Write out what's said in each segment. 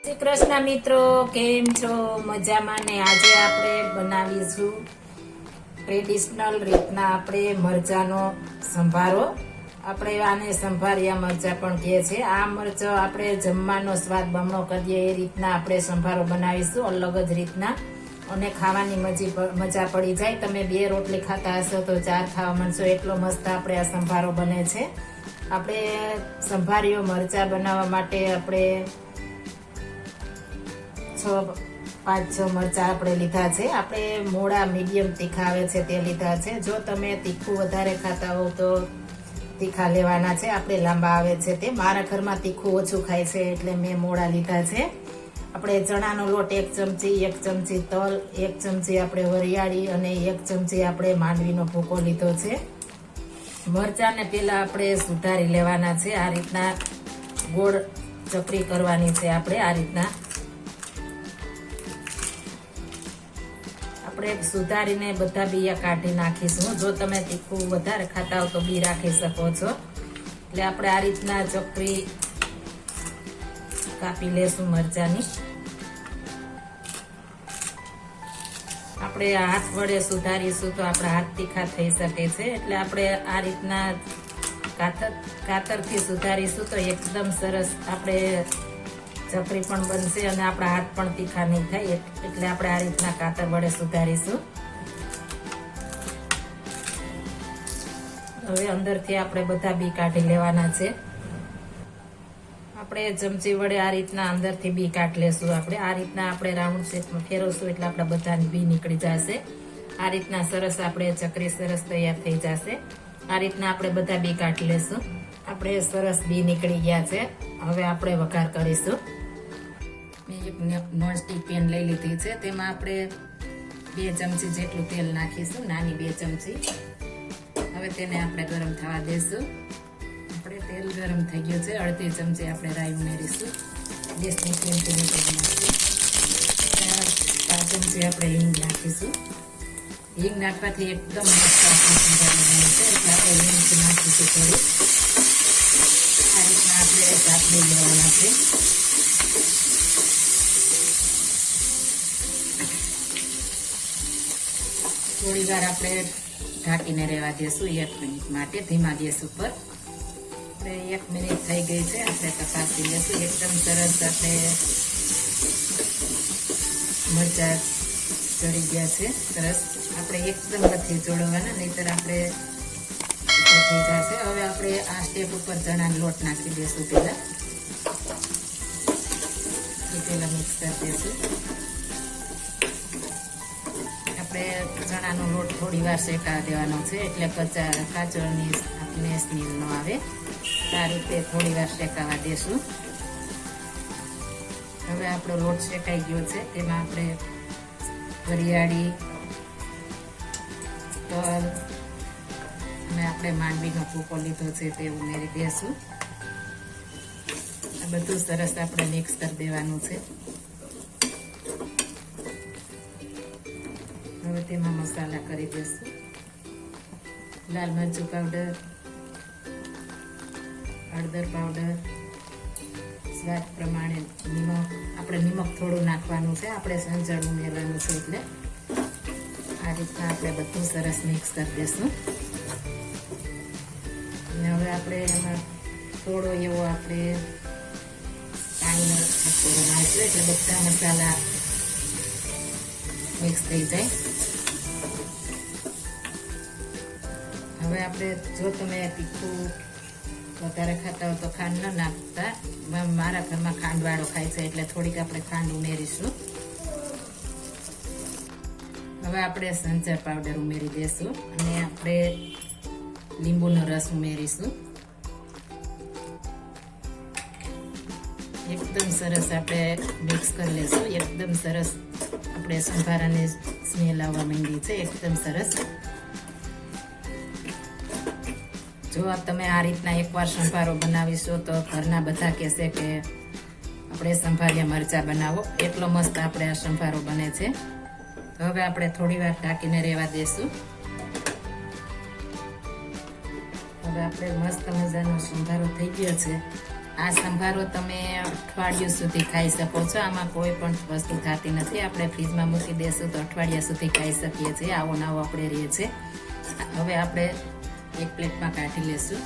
શ્રી કૃષ્ણ મિત્રો, કેમ છો? મજામાં ને? આજે આપણે બનાવીશું ટ્રેડિશનલ રીતના આપણે મરચાનો સંભારો. આપણે આને સંભારિયા મરચા પણ કહે છે. આ મરચો આપણે જમવાનો સ્વાદ બમણો કરીએ એ રીતના આપણે સંભારો બનાવીશું, અલગ જ રીતના, અને ખાવાની મજા પડી જાય. તમે 2 રોટલી ખાતા હશો તો 4 ખાવા માંડશો, એટલો મસ્ત આપણે આ સંભારો બને છે. આપણે સંભારીઓ મરચા બનાવવા માટે આપણે 5-6 મરચા આપણે લીધા છે. આપણે મોડા મીડિયમ તીખા આવે છે તે લીધા છે. જો તમે તીખું વધારે ખાતા હો તો તીખા લેવાના છે. આપણે લાંબા આવે છે તે. મારા ઘરમાં તીખું ઓછું ખાય છે એટલે મેં મોડા લીધા છે. આપણે ચણાનો લોટ 1 ચમચી, 1 ચમચી તલ, 1 ચમચી આપણે વરિયાળી અને 1 ચમચી આપણે માંડવીનો ભૂકો લીધો છે. મરચાને પેલા આપણે સુધારી લેવાના છે. આ રીતના ગોળ ચકરી કરવાની છે. આપણે આ રીતના આપણે સુધારીને બધા બીયા કાઢી નાખીશું. જો તમે તીખું વધારે ખાતા હો તો બી રાખી શકો છો. એટલે આપણે આ રીતના ચકરી કાપી લેશું મરચાની. આપણે હાથ વડે સુધારીશું તો આપણા હાથ તીખા થઈ શકે છે. એટલે આપણે આ રીતના કાતરથી સુધારીશું તો એકદમ સરસ આપણે ચકરી પણ બનશે અને આપણા હાથ પણ તીખા નહીં થાય. એટલે આપણે આ રીતના કાતર વડે સુધારીશું. હવે અંદરથી આપણે બધા બી કાઢી લેવાના છે. આપણે ચમચી વડે આ રીતના અંદરથી બી કાઢી લેશું. આપણે આ રીતના આપણે રાઉન્ડ શેપમાં ફેરવશું એટલે આપણા બધા બી નીકળી જશે. આ રીતના સરસ આપણે ચકરી સરસ તૈયાર થઈ જશે. આ રીતના આપણે બધા બી કાઢી લેશું. આપણે સરસ બી નીકળી ગયા છે. હવે આપણે વઘાર કરીશું. મેં એક નોનસ્ટિક પેન લઈ લીધી છે. તેમાં આપણે 2 ચમચી જેટલું તેલ નાખીશું, નાની 2 ચમચી. હવે તેને આપણે ગરમ થવા દેશું. આપણે તેલ ગરમ થઈ ગયું છે. અડધી ચમચી આપણે રાઈ ઉમેરીશું. ગેસની ફ્લેમ ધીમી કરી નાખીશું. 4 ચમચી આપણે હિંગ નાખીશું. હિંગ નાખવાથી એકદમ મસ્ત આપણે સંભાર બને છે. એટલે આપણે હિંગ નાખીશું થોડી. આ રીતના આપણે સાતળી લેવાના છે. થોડી વાર આપણે ઢાંકીને રહેવા દેશું 1 મિનિટ માટે ધીમા ગેસ ઉપર. આપણે 1 મિનિટ થઈ ગઈ છે. આપણે તપાસી લેશું. એકદમ સરસ આપણે મરચા ચડી ગયા છે. સરસ આપણે એકદમ નથી ચોળવાના, નહીતર આપણે થઈ જશે. હવે આપણે આ સ્ટેપ ઉપર ચણાનો લોટ નાખી દઈશું. પેલા મિક્સ કરી દઈશું. આપણે ચણાનો લોટ થોડી વાર શેકાવા દેવાનો છે એટલે કાચળની સ્મેલ ન આવે. આ રીતે થોડી વાર શેકાવા દેશું. હવે આપણો લોટ શેકાઈ ગયો છે. તેમાં આપણે વરિયાળી, તલ અને આપણે માંડવીનો ભૂકો લીધો છે તે ઉમેરી દઈશું. આ બધું સરસ આપણે મિક્સ કરી દેવાનું છે. હવે તેમાં મસાલા કરી દઈશું. લાલ મરચું પાવડર, હળદર પાવડર, સ્વાદ પ્રમાણે નિમક. આપણે નિમક થોડું નાખવાનું છે. આપણે સંચળ ઉમેરવાનું છે. એટલે આ રીતના આપણે બધું સરસ મિક્સ કરી દઈશું. અને હવે આપણે એમાં થોડો એવો આપણે પાણીનો છાંટો નાખીશું એટલે બધા મસાલા મિક્સ થઈ જાય. હવે આપણે જો તમે તીખું વધારે ખાતા હો તો ખાંડ ન નાખતા. મારા ઘરમાં ખાંડવાળો ખાય છે એટલે થોડીક આપણે ખાંડ ઉમેરીશું. હવે આપણે સંચળ પાવડર ઉમેરી દઈશું અને આપણે લીંબુનો રસ ઉમેરીશું. એકદમ સરસ આપણે મિક્સ કરી લઈશું. એકદમ સરસ આપણે સંભારાની સ્મેલ આવવા માંડી છે. એકદમ સરસ. જો તમે આ રીતના એકવાર સંભારો બનાવીશો તો ઘરના બધા કહેશે કે આપણે સંભારિયા મરચા બનાવો. એટલો મસ્ત આપણે આ સંભારો બને છે. તો હવે આપણે થોડી વાર ઢાંકીને રહેવા દઈશું. હવે આપણે મસ્ત મજાનો સંભારો થઈ ગયો છે. આ સંભારો તમે અઠવાડિયું સુધી ખાઈ શકો છો. આમાં કોઈ પણ વસ્તુ થતી નથી. આપણે ફ્રીજમાં મૂકી દેશું તો અઠવાડિયા સુધી ખાઈ શકીએ છીએ. આવો નવો આપણે રહે છે. હવે આપણે એક પ્લેટમાં કાઢી લેશું.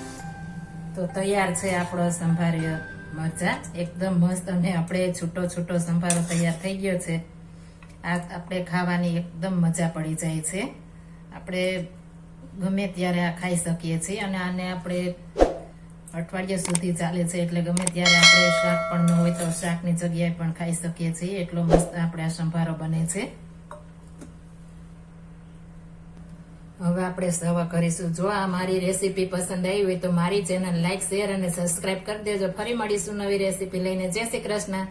તો તૈયાર છે આપણો સંભારો મરચાં, એકદમ મસ્ત. અને આપણે છૂટો છૂટો સંભારો તૈયાર થઈ ગયો છે. આ આપણે ખાવાની એકદમ મજા પડી જાય છે. આપણે ગમે ત્યારે આ ખાઈ શકીએ છીએ. અને આને આપણે અઠવાડિયા સુધી ચાલે છે, એટલે ગમે ત્યારે આપણે શાક પણ ન હોય તો શાકની જગ્યાએ પણ ખાઈ શકીએ છીએ. એટલો મસ્ત આપણે આ સંભારો બને છે. હવે આપણે સર્વ કરીશું. જો આ મારી રેસીપી પસંદ આવી હોય તો મારી ચેનલ લાઈક, શેર અને સબસ્ક્રાઇબ કરી દેજો. ફરી મળીશું નવી રેસીપી લઈને. જય શ્રી કૃષ્ણ.